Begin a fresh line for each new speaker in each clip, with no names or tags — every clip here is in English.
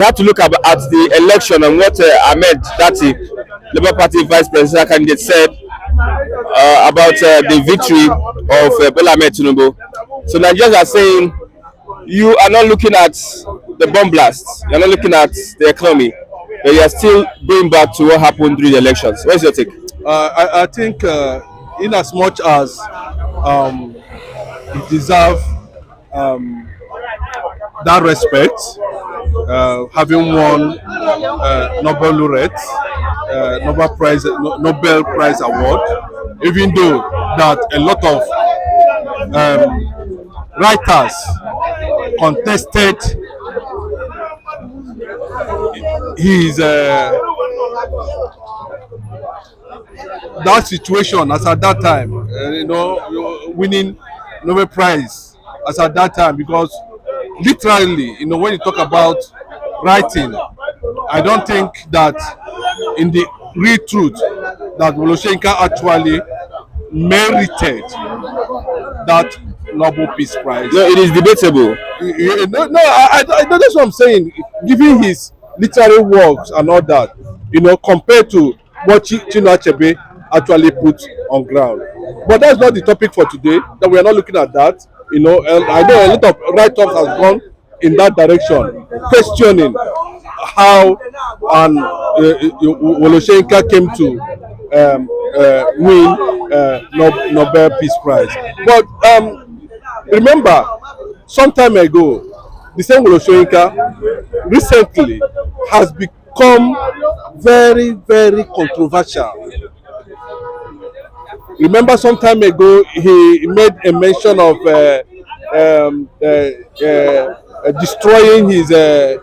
We have to look at the election and what Ahmed Datti, Labour Party vice presidential candidate, said about the victory of Bola Ahmed Tinubu. So Nigerians are saying you are not looking at the bomb blasts, you are not looking at the economy, but you are still going back to what happened during the elections. What's your take?
I think in as much as it deserves um, that respect, having won Nobel laureate, Nobel Prize award, even though that a lot of writers contested his that situation as at that time, winning Nobel Prize as at that time, because literally, when you talk about writing, I don't think that in the real truth that Wole Soyinka actually merited that Nobel Peace Prize.
No, it is debatable.
That's what I'm saying. Given his literary works and all that, compared to what Chinua Achebe actually put on ground. But that's not the topic for today. That we are not looking at that. I know a lot of write-ups has gone in that direction, questioning how and Wole Soyinka came to win Nobel Peace Prize. But remember, some time ago, the same Wole Soyinka recently has become very, very controversial. Remember, some time ago, he made a mention of destroying his a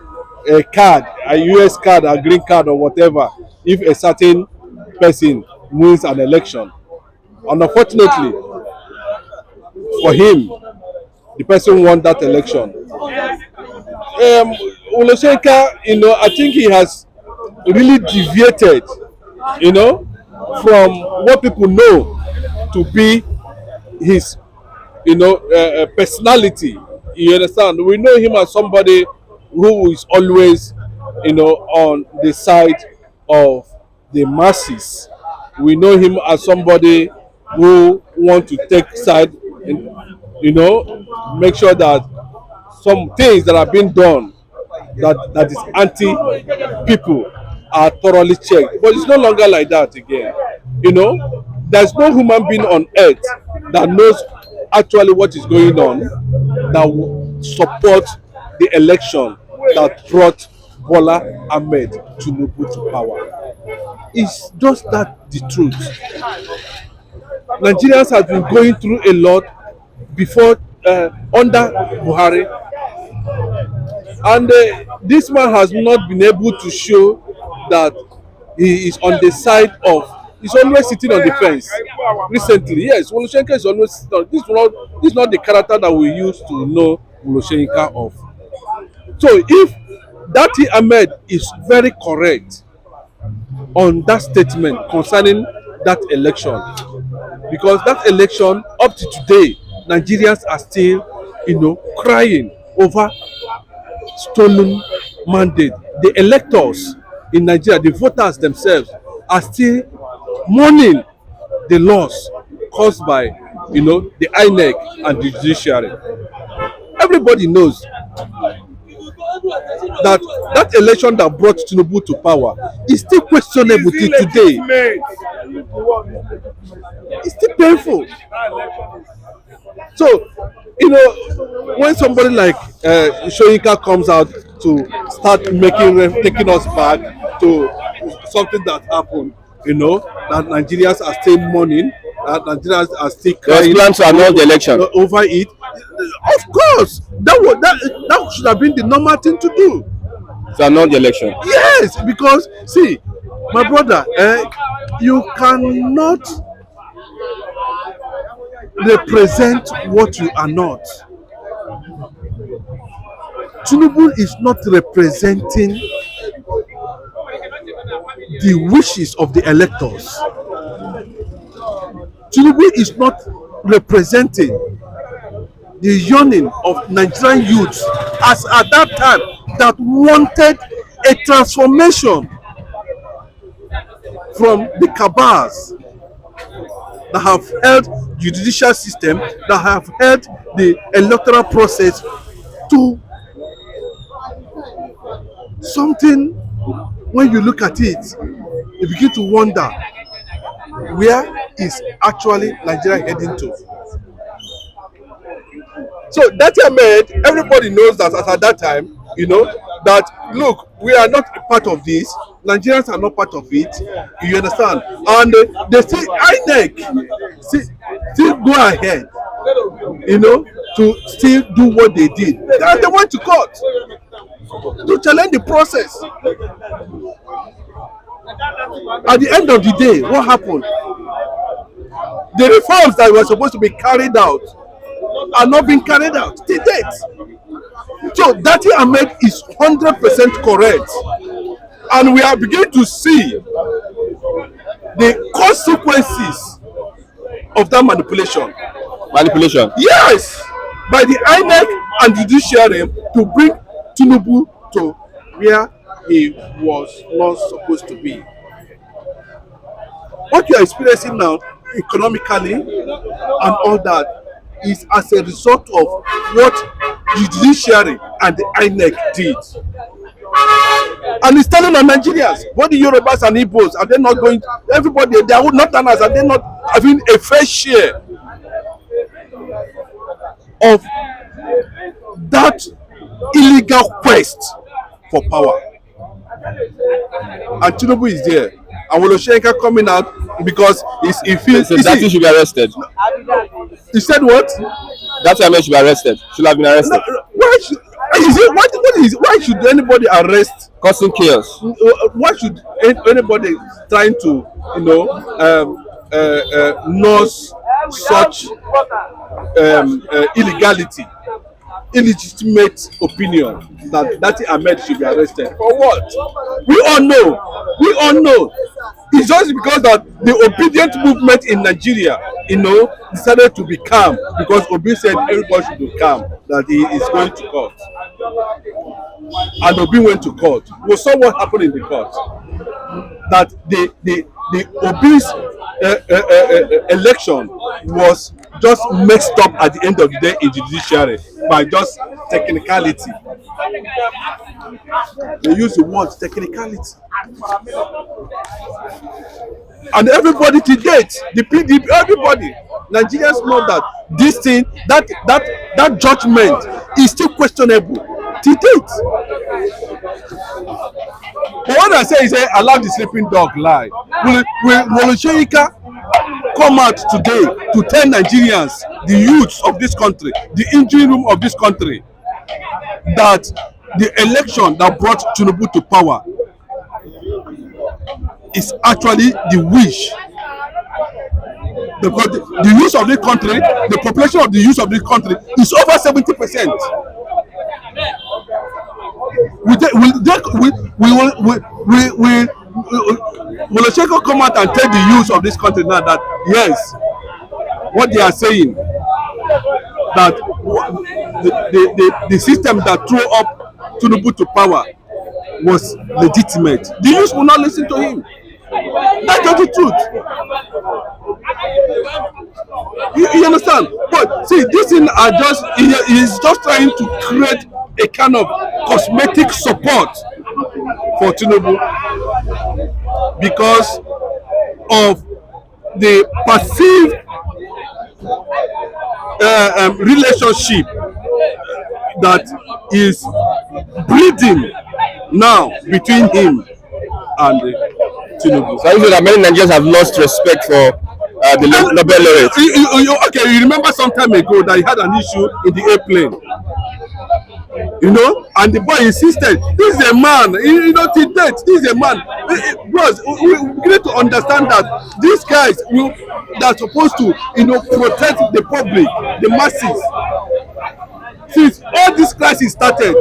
card, a US card, a green card, or whatever, if a certain person wins an election. And unfortunately for him, the person won that election. Wole Soyinka, I think he has really deviated, from what people know to be his, personality. You understand? We know him as somebody who is always, on the side of the masses. We know him as somebody who want to take side and, make sure that some things that are being done that is anti people are thoroughly checked. But it's no longer like that again. There's no human being on earth that knows actually what is going on that will support the election that brought Bola Ahmed Tinubu to power. It's just that the truth. Nigerians have been going through a lot before under Buhari, and this man has not been able to show that he is on the side of. He's always sitting on the fence. Recently, yes, Wole Soyinka is always sitting on. This is not the character that we used to know Wole Soyinka of. So if Datti Ahmed is very correct on that statement concerning that election, because that election up to today, Nigerians are still, crying over stolen mandate. The electors in Nigeria, the voters themselves, are still mourning the loss caused by, the INEC and the judiciary. Everybody knows that election that brought Tinubu to power is still questionable till today. It's still painful. So, when somebody like Soyinka comes out to start taking us back to something that happened, that Nigerians are still mourning, that Nigerians are still crying.
There's plans to annul the election
over it. Of course, that should have been the normal thing to do.
to annul the election.
Yes, because see, my brother, you cannot represent what you are not. Tinubu is not representing the wishes of the electors. Tinubu is not representing the yearning of Nigerian youths as at that time that wanted a transformation from the cabals that have held the judicial system, that have held the electoral process, to something. When you look at it, you begin to wonder, where is actually Nigeria heading to? So that Ahmed, everybody knows that at that time, that look, we are not a part of this. Nigerians are not part of it. You understand? And they say INEC still go ahead, to still do what they did. And they went to court to challenge the process. At the end of the day, what happened? The reforms that were supposed to be carried out are not being carried out to date. So Datti Ahmed is 100% correct, and we are beginning to see the consequences of that manipulation.
Manipulation.
Yes, by the INEC and the judiciary to bring Tinubu to where he was not supposed to be. What you are experiencing now, economically and all that, is as a result of what the judiciary and the INEC did. And it's telling on Nigerians, both the Yorubas and Igbos, are they not going? Everybody, they are not Northerners, are they not having a fair share of that illegal quest for power? And Tinubu is there, and Wole Soyinka coming out because he feels
Datti should be arrested.
He said what?
Datti Ahmed should be arrested. Should have been arrested.
No, why should anybody arrest?
Causing chaos.
Why should anybody trying to nurse such illegality, illegitimate opinion that Datti Ahmed should be arrested for what? We all know. It's just because that the Obidients movement in Nigeria, decided to be calm, because Obi said everybody should be calm, that he is going to court. And Obi went to court. We saw what happened in the court. That the Obi's election was just messed up at the end of the day in the judiciary by just technicality. They use the word technicality. And everybody to date, the PDP, everybody, Nigerians know that this thing, that judgment is still questionable to date. But what I say is, allow the sleeping dog lie. Will Wole Soyinka come out today to tell Nigerians, the youths of this country, the engine room of this country, that the election that brought Tinubu to power is actually the wish? Because the youth of this country, the population of the youth of this country is over 70%. Will Soyinka come out and tell the youth of this country now that yes, what they are saying, that the system that threw up Tinubu to power was legitimate? The youth will not listen to him. That's just the truth. You understand? But see, this thing are just, he is just trying to create a kind of cosmetic support for Tinubu because of the perceived relationship that is breeding now between him and Tinubu.
So you know that many Nigerians have lost respect for the Nobel laureate.
Okay, you remember some time ago that he had an issue in the airplane, and the boy insisted, this is a man, to date, this is a man. Bros, we need to understand that these guys that are supposed to, protect the public, the masses. Since all this crisis started,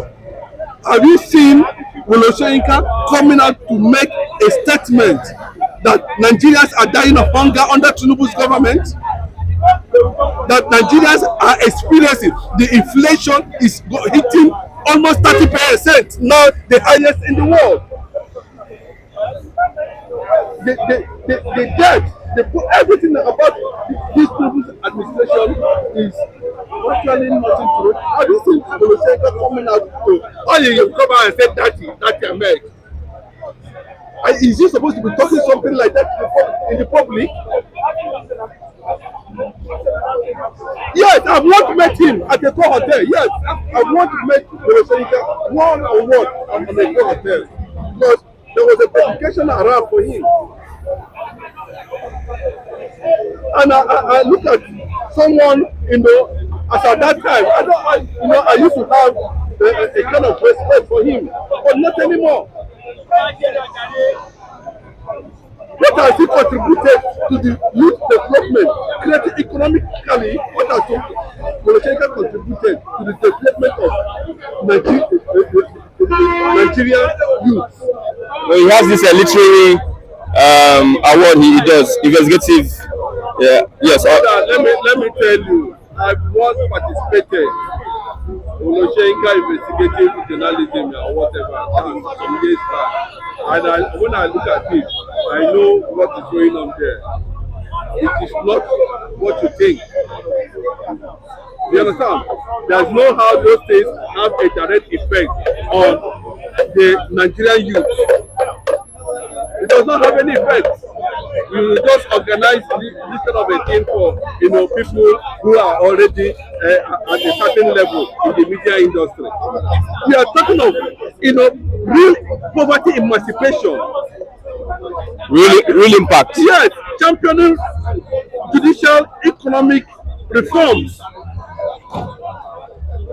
have you seen Wole Soyinka coming out to make a statement that Nigerians are dying of hunger under Tinubu's government? That Nigerians are experiencing, the inflation is hitting almost 30%, now the highest in the world. The debt, they put everything about this people's administration is virtually nothing to it. Have you seen Wole Soyinka coming out to, oh, you come out and say Datti Ahmed? Is he supposed to be talking something like that in the public? Yes, I've not met him at the Core Hotel. Yes, I've not met Wole Soyinka one on one on the Core Hotel because there was a publication around for him. And I look at someone, as at that time, I used to have a kind of respect for him, but not anymore. What has he contributed to the youth development, creating economically? What has Wole Soyinka contributed to the development of Nigerian youth?
Well, he has this literary award he does, investigative. Yeah, yes.
Let me tell you, I've once participated Wole Soyinka investigative journalism or whatever some years back. And when I look at it, I know what is going on there. It is not what you think. You understand? There's no how those things have a direct effect on the Nigerian youth. It does not have any effect. You just organize this kind of a thing for people who are already at a certain level in the media industry. We are talking of real poverty emancipation.
Real impact.
Yes, championing judicial economic reforms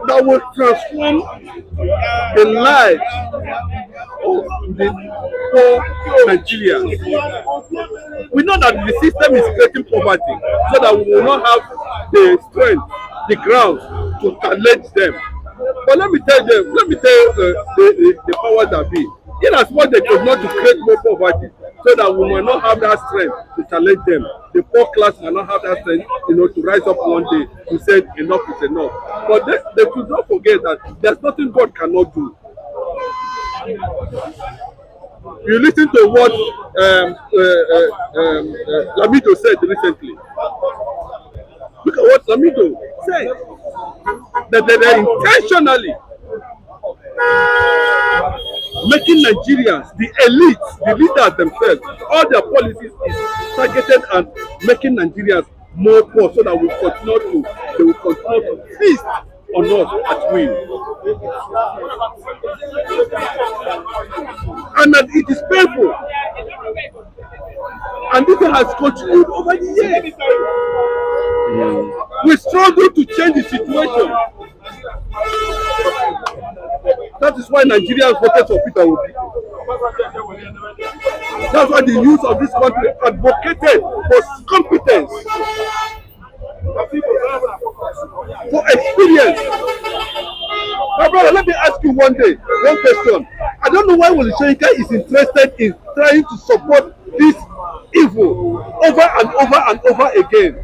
that will transform the lives of the poor Nigerians. We know that the system is creating poverty so that we will not have the strength, the ground to challenge them. But let me tell you the powers that be. In as much they could not to create more poverty, so that we might not have that strength to challenge them. The poor class might not have that strength, to rise up one day to say enough is enough. But they should not forget that there's nothing God cannot do. You listen to what Lamido said recently. Look at what Lamido said. That they intentionally making Nigerians, the elites, the leaders themselves, all their policies is targeted and making Nigerians more poor so that they will continue to feast on us at will. And that it is painful. And this has continued over the years. We struggle to change the situation. That is why Nigerians voted for Peter Obi. That's why the youth of this country advocated for competence, for experience. My brother, let me ask you one question. I don't know why Wole Soyinka is interested in trying to support this evil over and over and over again.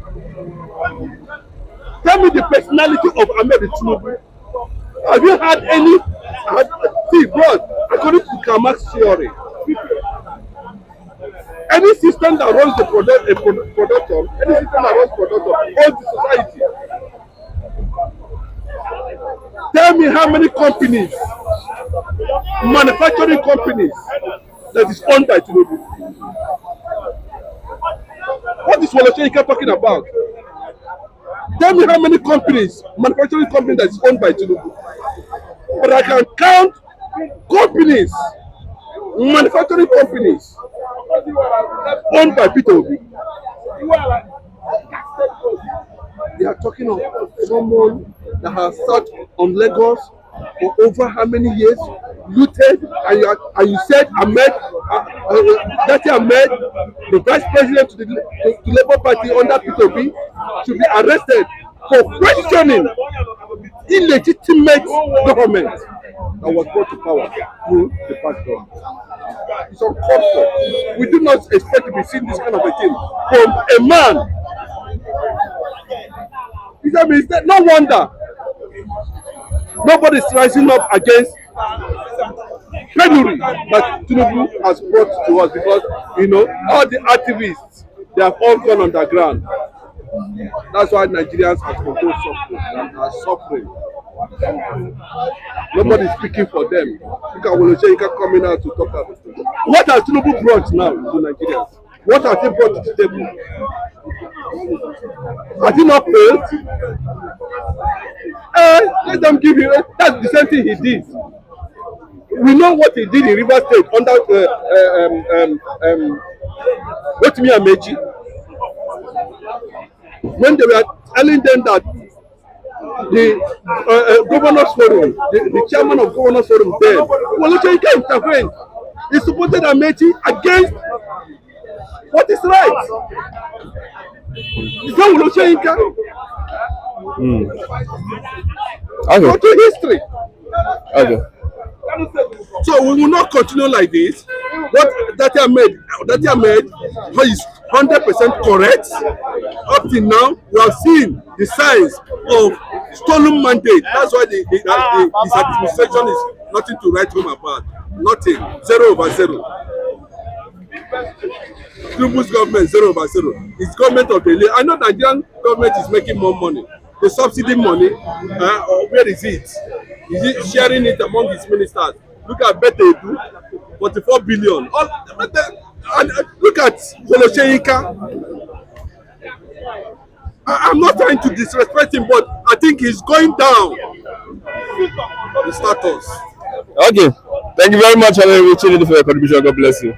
Tell me the personality of Ahmed Tinubu. Have you had any? See, bro, according to Kamak's theory, any system that runs the production, any system that runs production owns the society. Tell me how many companies, manufacturing companies, that is owned by Tinubu. What is Wole Soyinka talking about? Tell me how many companies, manufacturing companies that is owned by Tinubu. But I can count companies, manufacturing companies owned by Peter Obi. They are talking of someone that has sat on Lagos for over how many years, looted, and you said Datti Ahmed, the vice president to the Labour Party under Peter Obi, should be arrested for questioning illegitimate government that was brought to power through the past government. It's uncalled for. We do not expect to be seeing this kind of a thing from a man. No wonder Nobody is rising up against penury that Tinubu has brought to us, because all the activists, they have all gone underground. That's why Nigerians are controlled suffering and are suffering. Nobody is speaking for them. Look at Wole Soyinka coming out to talk about it. What has Tinubu brought now to Nigerians? What has he brought to the table? Has he not failed? Let them give him. That's the same thing he did. We know what he did in Rivers State under Rotimi Amechi, when they were telling them that the governors forum, the chairman of governors forum then, Wole Soyinka intervened. He supported Amechi against what is right. Is that Wole Soyinka?
Okay.
Go to history.
Okay.
So we will not continue like this. What Datti Ahmed is 100% correct. Up till now, we have seen the signs of stolen mandate. That's why his administration is nothing to write home about. Nothing. 0/0. Tinubu's government 0/0. It's government of the elite. I know Nigerian government is making more money. The subsidy money, where is it? Is it sharing it among his ministers? Look at Betedu, 44 billion. And look at Wole Soyinka. I'm not trying to disrespect him, but I think he's going down the status.
Okay. Thank you very much, Alain, for your contribution. God bless you.